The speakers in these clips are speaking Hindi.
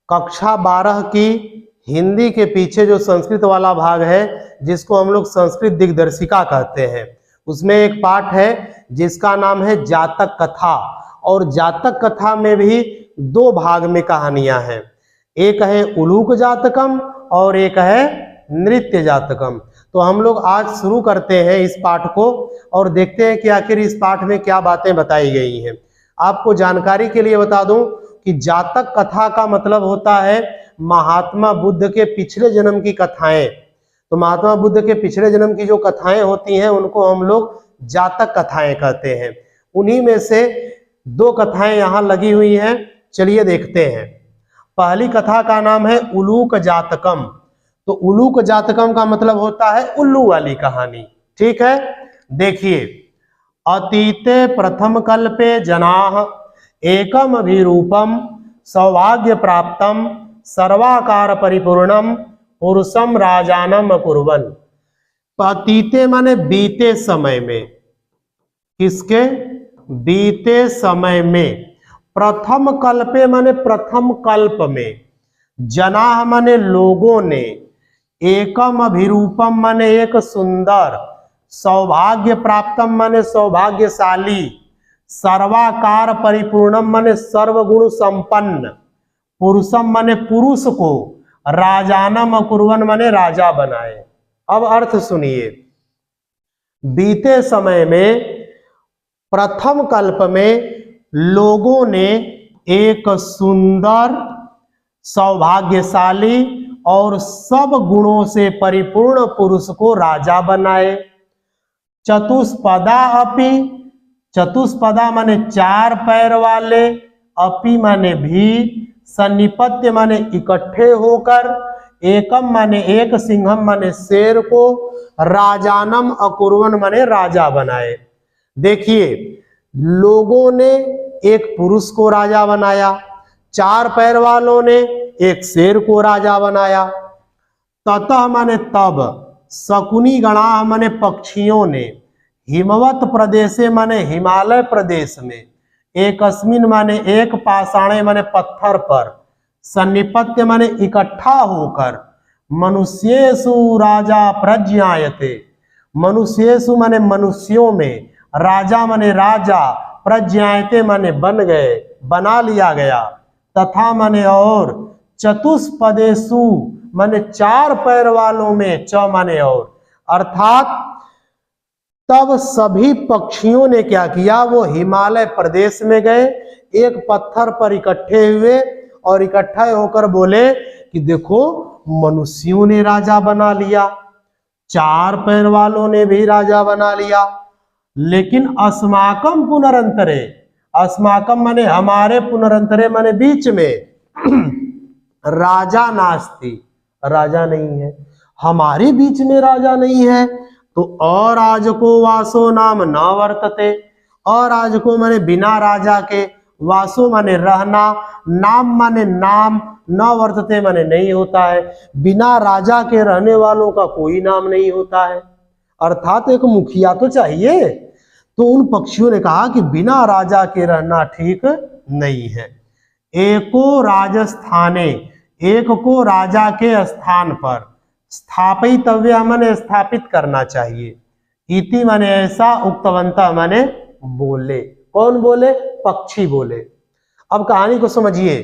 कक्षा 12 की हिंदी के पीछे जो संस्कृत वाला भाग है, जिसको हम लोग संस्कृत दिग्दर्शिका कहते हैं, उसमें एक पाठ है जिसका नाम है जातक कथा। और जातक कथा में भी दो भाग में कहानियां हैं, एक है उलूक जातकम और एक है नृत्य जातकम। तो हम लोग आज शुरू करते हैं इस पाठ को और देखते हैं कि आखिर इस पाठ में क्या बातें बताई गई हैं। आपको जानकारी के लिए बता दूं कि जातक कथा का मतलब होता है महात्मा बुद्ध के पिछले जन्म की कथाएं। तो महात्मा बुद्ध के पिछले जन्म की जो कथाएं होती हैं उनको हम लोग जातक कथाएं कहते हैं। उन्हीं में से दो कथाएं यहाँ लगी हुई हैं, चलिए देखते हैं। पहली कथा का नाम है उलूक जातकम। तो उलूक जातकम का मतलब होता है उल्लू वाली कहानी। ठीक है, देखिए। अतीते प्रथम कल्पे जनाः एकम अभिरूपम सौभाग्य प्राप्तम सर्वाकार परिपूर्णम पुरुषम राजानम अकुर्वन। अतीते माने बीते समय में, किसके? बीते समय में। प्रथम कल्पे माने प्रथम कल्प में। जनाः माने लोगों ने। एकम अभिरूपम माने एक सुंदर। सौभाग्य प्राप्तम माने सौभाग्यशाली। सर्वाकार परिपूर्णम माने सर्वगुण संपन्न। पुरुषम माने पुरुष को। राजानम अकुर्वन माने राजा बनाए। अब अर्थ सुनिए। बीते समय में प्रथम कल्प में लोगों ने एक सुंदर, सौभाग्यशाली और सब गुणों से परिपूर्ण पुरुष को राजा बनाए। चतुष्पदा अपि, चतुष्पदा माने चार पैर वाले, अपि माने भी, सन्निपत्य माने इकट्ठे होकर, एकम माने एक, सिंहम माने शेर को, राजानम अकुर्वन माने राजा बनाए। देखिए, लोगों ने एक पुरुष को राजा बनाया, चार पैर वालों ने एक शेर को राजा बनाया। ततः माने तब, शकुनी गणा माने पक्षियों ने, हिमवत प्रदेशे माने हिमालय प्रदेश में, एक अस्मिन माने एक, पाषाणे माने पत्थर पर, सन्निपत्य माने इकट्ठा होकर, मनुष्येषु राजा प्रज्ञायते, मनुष्येषु माने मनुष्यों में, राजा माने राजा, प्रज्ञायते माने बन गए, बना लिया गया, तथा माने और, चतुष्पदेषु माने चार पैर वालों में, च माने और, अर्थात तब सभी पक्षियों ने क्या किया, वो हिमालय प्रदेश में गए, एक पत्थर पर इकट्ठे हुए और इकट्ठा होकर बोले कि देखो मनुष्यों ने राजा बना लिया, चार पैर वालों ने भी राजा बना लिया, लेकिन अस्माकम पुनरंतरे, अस्माकम माने हमारे, पुनरंतरे माने बीच में, राजा नास्ति, राजा नहीं है, हमारे बीच में राजा नहीं है। तो अराजको वासो नाम न वर्तते, अराजको माने बिना राजा के, वासो माने रहना, नाम माने नाम, न वर्तते माने नहीं होता है, बिना राजा के रहने वालों का कोई नाम नहीं होता है, अर्थात एक मुखिया तो चाहिए। तो उन पक्षियों ने कहा कि बिना राजा के रहना ठीक नहीं है। एको राजस्थाने, एक को राजा के स्थान पर, स्थापितव्य माने स्थापित करना चाहिए, इति माने ऐसा, उक्तवंता माने बोले। कौन बोले? पक्षी बोले। अब कहानी को समझिए।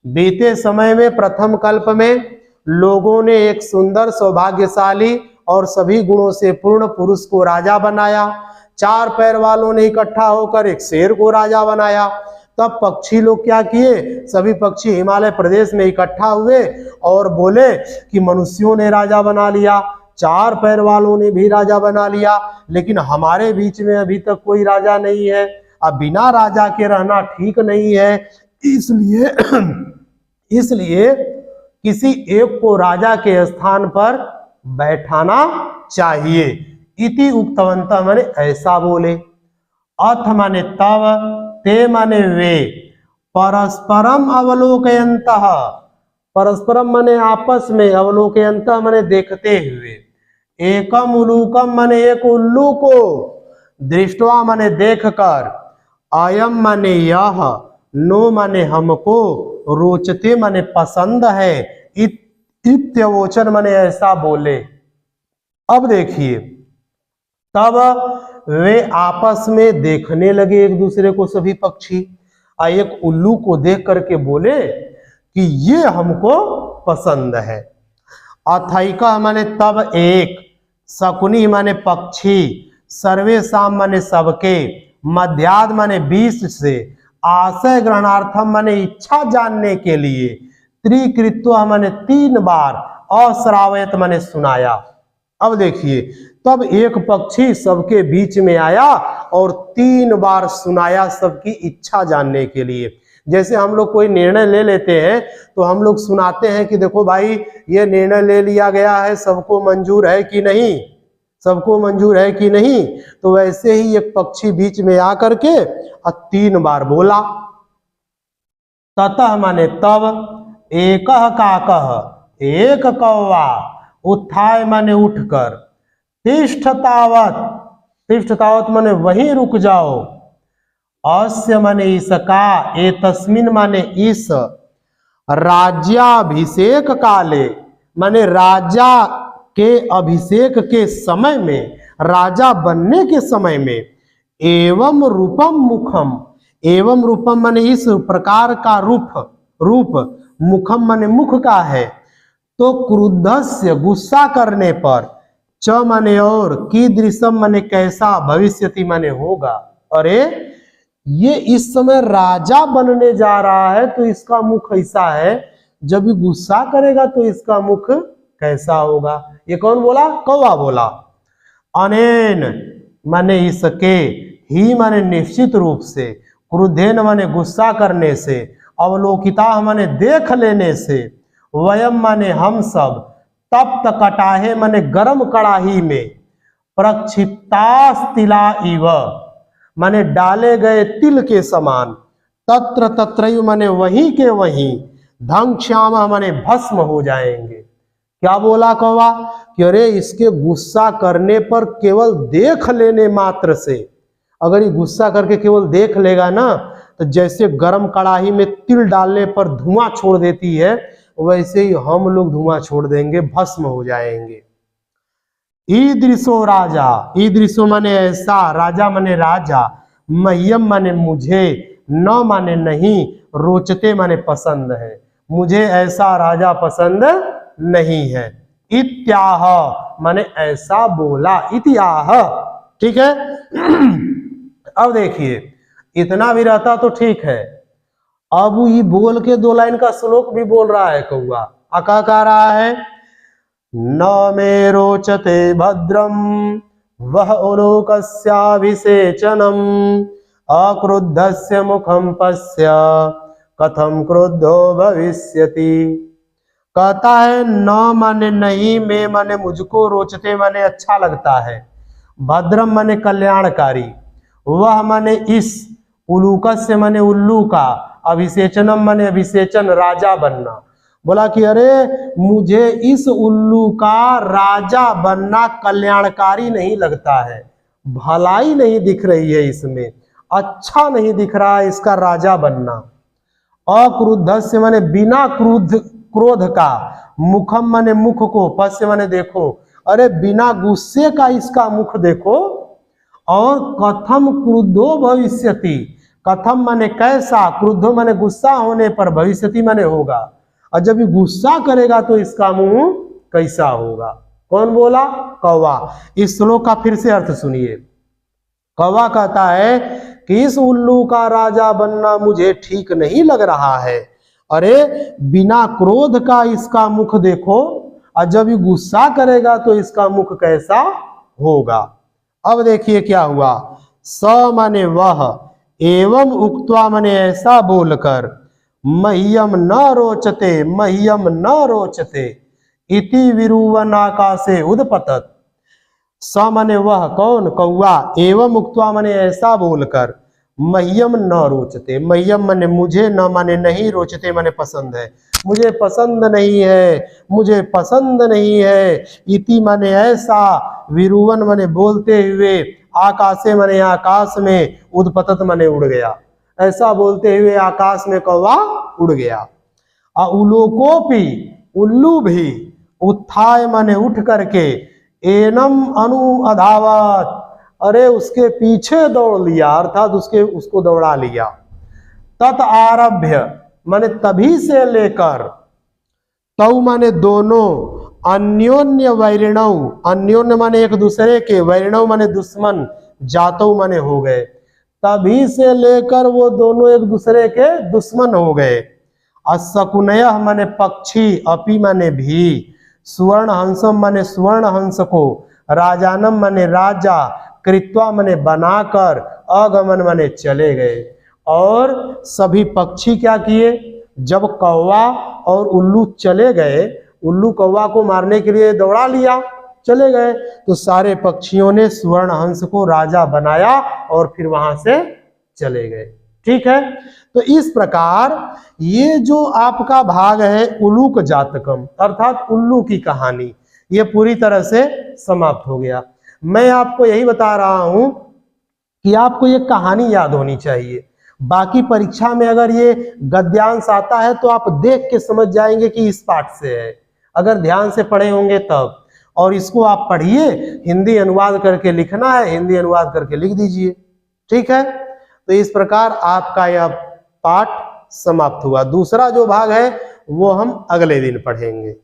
बीते समय में प्रथम कल्प में लोगों ने एक सुंदर, सौभाग्यशाली और सभी गुणों से पूर्ण पुरुष को राजा बनाया। चार पैर वालों ने इकट्ठा होकर एक शेर को राजा बनाया। तब पक्षी लोग क्या किए, सभी पक्षी हिमालय प्रदेश में इकट्ठा हुए और बोले कि मनुष्यों ने राजा बना लिया, चार पैर वालों ने भी राजा बना लिया, लेकिन हमारे बीच में अभी तक कोई राजा नहीं है, अब बिना राजा के रहना ठीक नहीं है, इसलिए किसी एक को राजा के स्थान पर बैठाना चाहिए। इति उक्तवंता माने ऐसा बोले। अथ माने तब, ते माने वे, परस्परम अवलोकयन्तः, परस्परम माने आपस में, अवलोकयन्तः माने देखते हुए, एकम उलूकम माने एक उल्लू को, दृष्टवा माने देखकर, अयम माने यह, नो माने हमको, रोचते माने पसंद है, इत्यवोचन माने ऐसा बोले। अब देखिए, तब वे आपस में देखने लगे एक दूसरे को, सभी पक्षी। एक उल्लू को देख करके बोले कि ये हमको पसंद है। अथैका माने तब एक, शकुनी माने पक्षी, सर्वेशाम माने सबके, मध्याद माने 20 से, आशय ग्रहणार्थम माने इच्छा जानने के लिए, त्रिकृत्व माने 3 बार, अश्रावयत माने सुनाया। अब देखिए, तब एक पक्षी सबके बीच में आया और 3 बार सुनाया सबकी इच्छा जानने के लिए। जैसे हम लोग कोई निर्णय ले लेते हैं तो हम लोग सुनाते हैं कि देखो भाई ये निर्णय ले लिया गया है, सबको मंजूर है कि नहीं, सबको मंजूर है कि नहीं। तो वैसे ही एक पक्षी बीच में आकर के 3 बार बोला। ततः माने तब, एकह काकह, एक कौवा, उत्थाय माने उठकर, तिष्ठ तावत, तिष्ठ तावत माने वहीं रुक जाओ, अस्य माने इसका, एतस्मिन माने इस, राज्याभिषेक काले माने राजा के अभिषेक के समय में, राजा बनने के समय में, एवं रूपम मुखम, एवं रूपम माने इस प्रकार का रूप, मुखम माने मुख का है। तो क्रुद्धस्य गुस्सा करने पर, च माने और, कीदृशम माने कैसा, भविष्यति माने होगा। अरे ये इस समय राजा बनने जा रहा है तो इसका मुख ऐसा है, जब ये गुस्सा करेगा तो इसका मुख कैसा होगा। ये कौन बोला? कौवा बोला। अनेन माने इसके, ही माने निश्चित रूप से, क्रुद्धेन माने गुस्सा करने से, अवलोकिता माने देख लेने से, वयम माने हम सब, तप्त कटाहे माने गरम कड़ाही में, प्रक्षिप्तास्तिला इव माने डाले गए तिल के समान, तत्र तत्रैव माने वहीं के वहीं, धंक्षाम माने भस्म हो जाएंगे। क्या बोला कौवा कि अरे इसके गुस्सा करने पर केवल देख लेने मात्र से, अगर ये गुस्सा करके केवल देख लेगा ना तो जैसे गरम कड़ाही में तिल डालने पर धुआं छोड़ देती है, वैसे ही हम लोग धुआं छोड़ देंगे, भस्म हो जाएंगे। ईदृशो राजा, ईदृशो माने ऐसा, राजा माने राजा, मह्यम माने मुझे, न माने नहीं, रोचते माने पसंद है, मुझे ऐसा राजा पसंद नहीं है। इत्याह माने ऐसा बोला, इत्याह, ठीक है। अब देखिए, इतना भी रहता तो ठीक है, अब ये बोल के 2 लाइन का श्लोक भी बोल रहा है कौआ। क्या कह रहा है? न मे रोचते भद्रम वह उलोकस्याभिषेचनम, अक्रुद्धस्य मुखम पश्य कथम क्रुद्धो भविष्यति। कहता है न माने नहीं, में माने मुझको, रोचते माने अच्छा लगता है, भद्रम माने कल्याणकारी, वह माने इस, उलूकस्य माने उल्लू का, अभिषेचनम माने अभिषेचन, राजा बनना। बोला कि अरे मुझे इस उल्लू का राजा बनना कल्याणकारी नहीं लगता है, भलाई नहीं दिख रही है इसमें, अच्छा नहीं दिख रहा है इसका राजा बनना। अक्रुद्धस्य माने बिना क्रोध का, मुखम माने मुख को, पश्य माने देखो, अरे बिना गुस्से का इसका मुख देखो। और कथम क्रुद्धो भविष्यति, कथम माने कैसा, क्रुद्धो माने गुस्सा होने पर, भविष्यति माने होगा, और जब ये गुस्सा करेगा तो इसका मुंह कैसा होगा। कौन बोला? कौवा। इस श्लोक का फिर से अर्थ सुनिए। कौवा कहता है कि इस उल्लू का राजा बनना मुझे ठीक नहीं लग रहा है, अरे बिना क्रोध का इसका मुख देखो, और जब ये गुस्सा करेगा तो इसका मुख कैसा होगा। अब देखिए क्या हुआ, स माने वह, एवं उक्त्वा माने ऐसा बोलकर, मह्यम न रोचते, मह्यम न रोचते, इति विरुवन आकाशे उदपतत। स माने वह, कौन? कौआ। एवं उक्त्वा माने ऐसा बोलकर, मह्यम न रोचते, मह्यम माने मुझे, न माने नहीं, रोचते माने पसंद है, मुझे पसंद नहीं है, मुझे पसंद नहीं है, इति माने ऐसा, विरुवन माने बोलते हुए, आकाशे माने आकाश में, उदपतत माने उड़ गया, ऐसा बोलते हुए आकाश में कौवा उड़ गया। उलोकोपी उल्लू भी, उत्थाय माने उठ करके, एनम अनु अधावत अरे उसके पीछे दौड़ लिया, अर्थात उसको दौड़ा लिया। तत् आरभ्य माने तभी से लेकर, तौ माने दोनों, अन्योन्य वैरिणव, अन्योन्य माने एक दूसरे के, वैरिणव माने दुश्मन, जातव माने हो गए, तभी से लेकर वो दोनों एक दूसरे के दुश्मन हो गए। अशकुनय माने पक्षी, अपि माने भी, सुवर्ण हंसम माने सुवर्ण हंस को, राजानम माने राजा, कृत्वा माने बनाकर, अगमन माने चले गए। और सभी पक्षी क्या किए, जब कौवा और उल्लू चले गए, उल्लू कौवा को मारने के लिए दौड़ा लिया, चले गए, तो सारे पक्षियों ने स्वर्ण हंस को राजा बनाया और फिर वहां से चले गए। ठीक है, तो इस प्रकार ये जो आपका भाग है उलूक जातकम अर्थात उल्लू की कहानी, ये पूरी तरह से समाप्त हो गया। मैं आपको यही बता रहा हूं कि आपको ये कहानी याद होनी चाहिए। बाकी परीक्षा में अगर ये गद्यांश आता है तो आप देख के समझ जाएंगे कि इस पाठ से है, अगर ध्यान से पढ़े होंगे तब। और इसको आप पढ़िए, हिंदी अनुवाद करके लिखना है, हिंदी अनुवाद करके लिख दीजिए। ठीक है, तो इस प्रकार आपका यह पाठ समाप्त हुआ। दूसरा जो भाग है वो हम अगले दिन पढ़ेंगे।